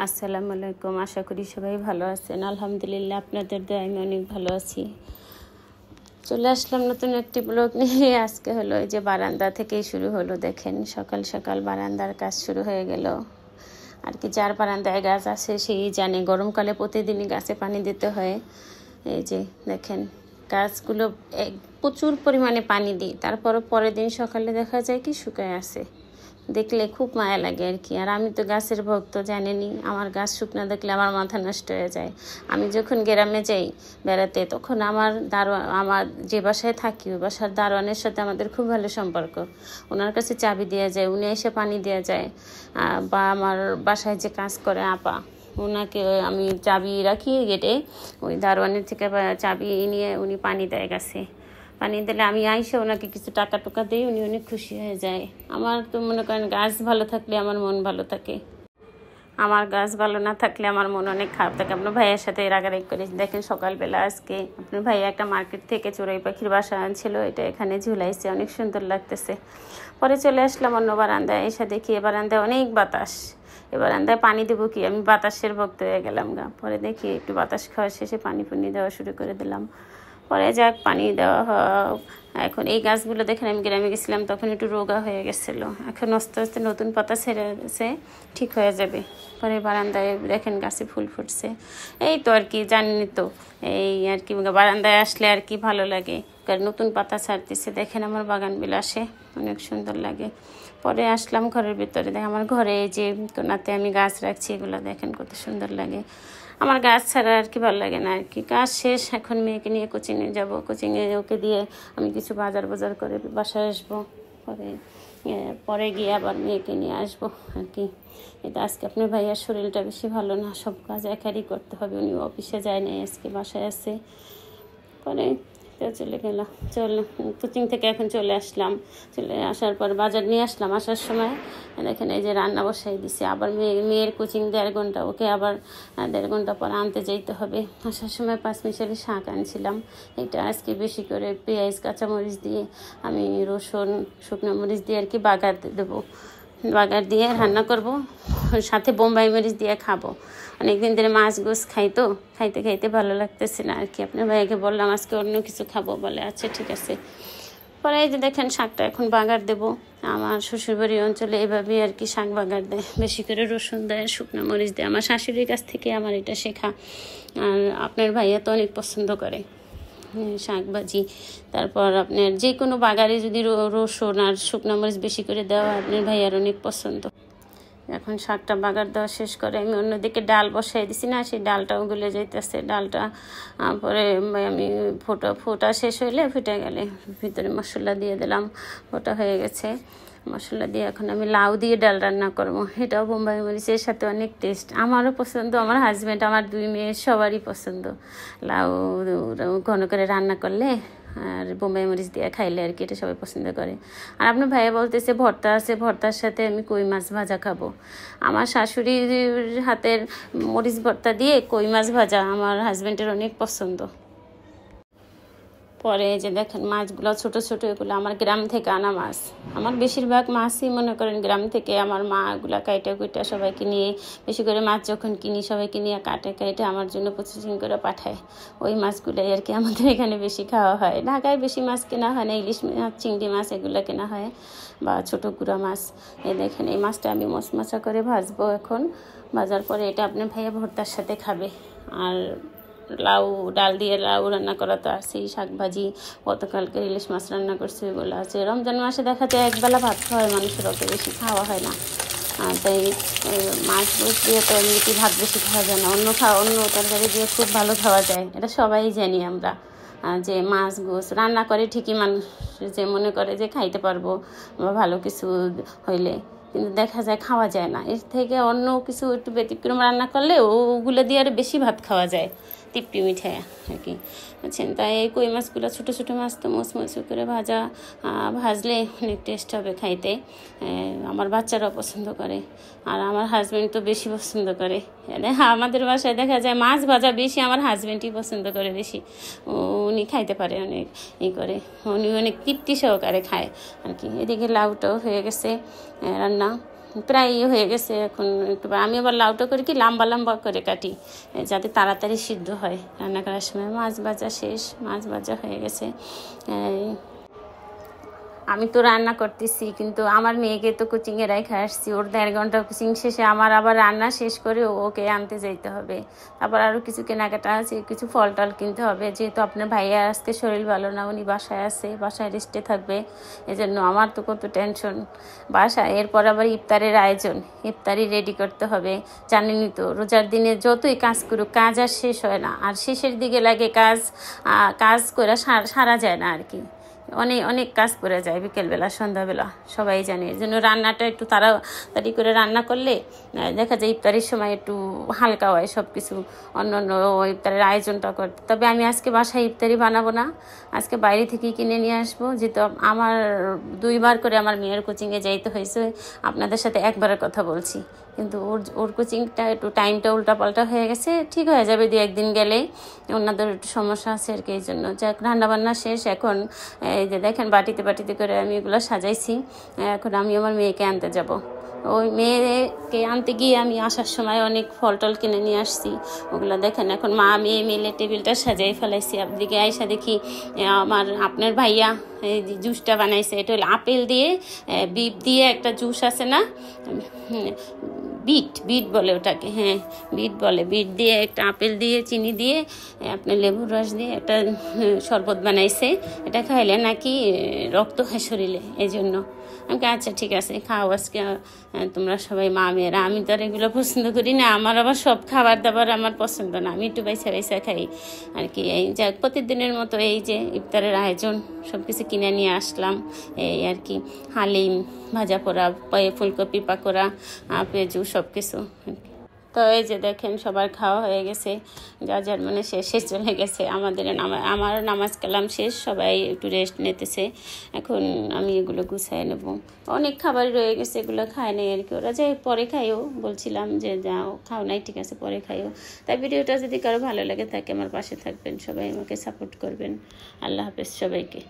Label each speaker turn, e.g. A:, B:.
A: আসসালামু আলাইকুম। আশা করি সবাই ভালো আছেন। আলহামদুলিল্লাহ, আপনাদের দয়ায় আমি অনেক ভালো আছি। চলে আসলাম নতুন একটি ব্লগ নিয়ে। আজকে হলো এই যে বারান্দা থেকেই শুরু হলো। দেখেন, সকাল সকাল বারান্দার কাজ শুরু হয়ে গেল। আর কি, যার বারান্দায় গাছ আছে সেই জানে গরমকালে প্রতিদিনই গাছে পানি দিতে হয়। এই যে দেখেন, গাছগুলো প্রচুর পরিমাণে পানি দিই, তারপরও পরের দিন সকালে দেখা যায় কি শুকায় আছে। দেখলে খুব মায়া লাগে আর কি। আর আমি তো গাছের ভক্ত, জানেনই। আমার গাছ শুকনা দেখলে আমার মাথা নষ্ট হয়ে যায়। আমি যখন গ্রামে যাই বেড়াতে, তখন আমার যে বাসায় থাকি ওই বাসার দারোয়ানের সাথে আমাদের খুব ভালো সম্পর্ক। ওনার কাছে চাবি দেওয়া যায়, উনি এসে পানি দেওয়া যায়। বা আমার বাসায় যে কাজ করে আপা, ওনাকে আমি চাবি রাখি গেটে, ওই দারোয়ানের থেকে চাবি নিয়ে উনি পানি দেয় গাছে। পানি দিলে আমি আইসে ওনাকে কিছু টাকা টোকা দিই, উনি অনেক খুশি হয়ে যায়। আমার তো মনে করেন গাছ ভালো থাকলে আমার মন ভালো থাকে, আমার গাছ ভালো না থাকলে আমার মন অনেক খারাপ থাকে। আপনার ভাইয়ের সাথে রাগারাগি করে দেখেন, সকালবেলা আজকে আপনার ভাইয়া একটা মার্কেট থেকে চড়াই পাখির বাসা আনছিল, এটা এখানে ঝুলাইছে, অনেক সুন্দর লাগতেছে। পরে চলে আসলাম অন্য বারান্দায়, এসে দেখি এ বারান্দায় অনেক বাতাস। এ বারান্দায় পানি দেবো কি, আমি বাতাসের ভক্ত হয়ে গেলাম গা। পরে দেখি একটু বাতাস খাওয়া শেষে পানি দেওয়া শুরু করে দিলাম। পরে যাক, পানি দেওয়া হোক। এখন এই গাছগুলো দেখেন, আমি গ্রামে গেছিলাম তখন একটু রোগা হয়ে গেছিলো, এখন আস্তে আস্তে নতুন পাতা ছেড়েছে, ঠিক হয়ে যাবে। পরে বারান্দায় দেখেন গাছে ফুল ফুটছে। এই তো আর কি, জানেনই তো, এই আর কি বারান্দায় আসলে আর কি ভালো লাগে, কারণ নতুন পাতা ছাড়তেছে। দেখেন আমার বাগান বিলাসে অনেক সুন্দর লাগে। পরে আসলাম ঘরের ভিতরে, দেখ আমার ঘরে যে কোনাতে আমি গাছ রাখছি, এগুলো দেখেন কত সুন্দর লাগে। আমার গাছ ছাড়া আর কি ভালো লাগে না আর কি। কাজ শেষ, এখন মেয়েকে নিয়ে কোচিংয়ে যাব। কোচিংয়ে ওকে দিয়ে আমি কিছু বাজার করে বাসায় আসবো। পরে গিয়ে আবার মেয়েকে নিয়ে আসবো আর কি। এটা আজকে আপনার ভাইয়ার শরীরটা বেশি ভালো না, সব কাজ একারই করতে হবে। উনি অফিসে যায় নাই, আজকে বাসায় আছে। পরে চলে গেলাম, কোচিং থেকে এখন চলে আসলাম। চলে আসার পর বাজার নিয়ে আসলাম। আসার সময় দেখেন এই যে রান্না বসাই দিছি। আবার মেয়ের কোচিং 1.5 ঘন্টা, ওকে আবার 1.5 ঘন্টা পর আনতে যেতে হবে। আসার সময় 5 মিশালি শাক আনছিলাম। এটা আজকে বেশি করে পেঁয়াজ কাঁচামরিচ দিয়ে, আমি রসুন শুকনো মরিচ দিয়ে আর কি বাগার দেবো, বাগার দিয়ে রান্না করব, সাথে বোম্বাই মরিচ দিয়ে খাবো। অনেকদিন ধরে মাছ গোছ খাইতে খাইতে ভালো লাগতেছে না আর কি। আপনার ভাইকে বললাম আজকে অন্য কিছু খাবো, বলে আচ্ছা ঠিক আছে। পরে এই যে দেখেন শাকটা এখন বাগার দেবো। আমার শ্বশুরবাড়ি অঞ্চলে এভাবেই আর কি শাক বাগার দেয়, বেশি করে রসুন দেয়, শুকনো মরিচ দেয়। আমার শাশুড়ির কাছ থেকে আমার এটা শেখা। আর আপনার ভাইয়া তো অনেক পছন্দ করে শাক ভাজি। তারপর আপনার যে কোনো বাগারে যদি রসুন আর শুকনো মরিচ বেশি করে দেওয়া, আপনার ভাইয়ার অনেক পছন্দ। এখন শাকটা বাগার দেওয়া শেষ করে আমি অন্যদিকে ডাল বসাই দিছি না, সেই ডালটাও গলে যাইতেছে। ডালটা পরে আমি ফোটা শেষ হইলে, ফুটে গেলে ভিতরে মশলা দিয়ে দিলাম, ফোটা হয়ে গেছে। মশলা দিয়ে এখন আমি লাউ দিয়ে ডাল রান্না করবো। এটাও বোম্বাই মরিচের সাথে অনেক টেস্ট। আমারও পছন্দ, আমার হাজব্যান্ড, আমার 2 মেয়ের সবারই পছন্দ। লাউ ঘন করে রান্না করলে আর বোম্বাই মরিচ দিয়ে খাইলে আর কি, এটা সবাই পছন্দ করে। আর আপনার ভাইয়া বলতেছে ভর্তা আছে, ভর্তার সাথে আমি কই মাছ ভাজা খাবো। আমার শাশুড়ির হাতের মরিচ ভর্তা দিয়ে কই মাছ ভাজা আমার হাজব্যান্ডের অনেক পছন্দ। পরে যে দেখেন মাছগুলো ছোট ছোট, এগুলো আমার গ্রাম থেকে আনা মাছ। আমার বেশিরভাগ মাছই মনে করেন গ্রাম থেকে, আমার মা এগুলো কুইটা সবাইকে নিয়ে, বেশি করে মাছ যখন কিনি সবাইকে নিয়ে কাটে আমার জন্য প্রসেসিং করে পাঠায়। ওই মাছগুলোই আর কি আমাদের এখানে বেশি খাওয়া হয়। ঢাকায় বেশি মাছ কেনা হয় না, ইলিশ মাছ, চিংড়ি মাছ এগুলো কেনা হয়, বা ছোটো গুঁড়া মাছ। এই দেখেন এই মাছটা আমি মশমশা করে ভাজবো এখন। ভাজার পরে এটা আপনার ভাইয়া ভর্তার সাথে খাবে। আর লাউ, ডাল দিয়ে লাউ রান্না করা তো আছেই, শাক ভাজি, গতকালকে ইলিশ মাছ রান্না করছে বলে আছে। রমজান মাসে দেখা যায় একবেলা ভাত খাওয়া হয় মানুষের, অত বেশি খাওয়া হয় না। তাই মাছ গোছ দিয়ে তো এমনিতেই ভাত বেশি খাওয়া যায় না, অন্য তরকারি দিয়ে খুব ভালো খাওয়া যায়। এটা সবাই জানি আমরা, যে মাছ গোছ রান্না করে ঠিকই মানুষ যে মনে করে যে খাইতে পারবো বা ভালো কিছু হইলে, কিন্তু দেখা যায় খাওয়া যায় না। এর থেকে অন্য কিছু একটু ব্যতিক্রম রান্না করলে ওগুলো দিয়ে আরও বেশি ভাত খাওয়া যায়, তৃপ্তি মিঠাই আর কি, বুঝছেন। তাই এই কই মাছগুলো ছোটো ছোটো মাছ তো মুচমুচু করে ভাজলে অনেক টেস্ট হবে খাইতে। আমার বাচ্চারাও পছন্দ করে, আর আমার হাজব্যান্ড তো বেশি পছন্দ করে। আমাদের বাসায় দেখা যায় মাছ ভাজা বেশি আমার হাজব্যান্ডই পছন্দ করে বেশি। উনি খাইতে পারে অনেক করে, উনি অনেক তৃপ্তি সহকারে খায় আর কি। এদিকে লাউটাও হয়ে গেছে রান্না, প্রায় হয়ে গেছে। এখন একটু আমি আবার লাউটা করে কি লম্বা লম্বা করে কাটি যাতে তাড়াতাড়ি সিদ্ধ হয়। রান্না করার সময় মাছ ভাজা শেষ, মাছ ভাজা হয়ে গেছে। আমি তো রান্না করতেছি, কিন্তু আমার মেয়েকে তো কোচিংয়ে রেখে আসছি। ওর 1.5 ঘন্টা কোচিং শেষে আমার আবার রান্না শেষ করে ওকে আনতে যেতে হবে। তারপর আরও কিছু কেনাকাটা আছে, কিছু ফল টল কিনতে হবে। যেহেতু আপনার ভাইয়া আজকে শরীর ভালো না, উনি বাসায় আছে, বাসায় রেস্টে থাকবে। এজন্য আমার তো কত টেনশন বাসায়। এরপর আবার ইফতারের আয়োজন, ইফতারি রেডি করতে হবে। জানেনই তো রোজার দিনে যতই কাজ করুক, কাজ আর শেষ হয় না, আর শেষের দিকে লাগে কাজ করে সারা যায় না আর কি। অনেক অনেক কাজ করে যায় বিকেলবেলা সন্ধ্যাবেলা, সবাই জানে। এর জন্য রান্নাটা একটু তাড়াতাড়ি করে রান্না করলে দেখা যায় ইফতারের সময় একটু হালকা হয় সব কিছু, অন্য ইফতারের আয়োজনটা করতে। তবে আমি আজকে বাসায় ইফতারি বানাবো না, আজকে বাইরে থেকেই কিনে নিয়ে আসবো। যেহেতু আমার 2 বার করে আমার মেয়ের কোচিংয়ে যাইতে হয়েছে, আপনাদের সাথে একবারের কথা বলছি। কিন্তু ওর কোচিংটা একটু টাইমটা উল্টাপাল্টা হয়ে গেছে, ঠিক হয়ে যাবে 2-1 দিন গেলে। ওনাদের একটু সমস্যা আছে আর কি, এই জন্য। যাক, রান্নাবান্না শেষ। এখন এই যে দেখেন বাটিতে করে আমি এগুলো সাজাইছি। এখন আমি আমার মেয়েকে আনতে যাব। ওই মেয়েকে আনতে গিয়ে আমি আসার সময় অনেক ফল টল কিনে নিয়ে আসছি, ওগুলো দেখেন। এখন মা মেয়ে মিলে টেবিলটা সাজাই ফেলাইছি। আপনাদিকে আইসা দেখি আপনার ভাইয়া এই যে জুসটা বানাইছে। এটা হলো আপেল দিয়ে বিট দিয়ে একটা জুস আছে না, বিট বলে ওটাকে, হ্যাঁ বিট বলে। বিট দিয়ে একটা আপেল দিয়ে চিনি দিয়ে আপনার লেবুর রস দিয়ে একটা শরবত বানাইছে। এটা খাইলে নাকি রক্ত হয় শরীরে, এই জন্য। আমাকে আচ্ছা ঠিক আছে খাও আজকে তোমরা সবাই মা মেয়েরা। আমি তো আর এগুলো পছন্দ করি না, আমার আবার সব খাবার দাবার আমার পছন্দ না, আমি একটু বাইসা খাই আর কি। এই যা প্রতিদিনের মতো এই যে ইফতারের আয়োজন সব কিছু কিনে নিয়ে আসলাম, এই আর কি। হালিম, ভাজা পোড়া, ফুলকপি পাকোড়া, পেঁয়াজু সব কিছু। তো এই যে দেখেন সবার খাওয়া হয়ে গেছে, যার মানে শেষে চলে গেছে। আমার নামাজ কালাম শেষ, সবাই একটু রেস্ট নিতেছে। এখন আমি এগুলো গুছাই নেব। অনেক খাবার রয়ে গেছে, এগুলো খায় নাই আর কি। ওরা যে পরে খাইও বলছিলাম যে যাও খাও নাই, ঠিক আছে পরে খাইও। তাই ভিডিওটা যদি কারো ভালো লাগে থাকে আমার পাশে থাকবেন, সবাই আমাকে সাপোর্ট করবেন। আল্লাহ হাফেজ সবাইকে।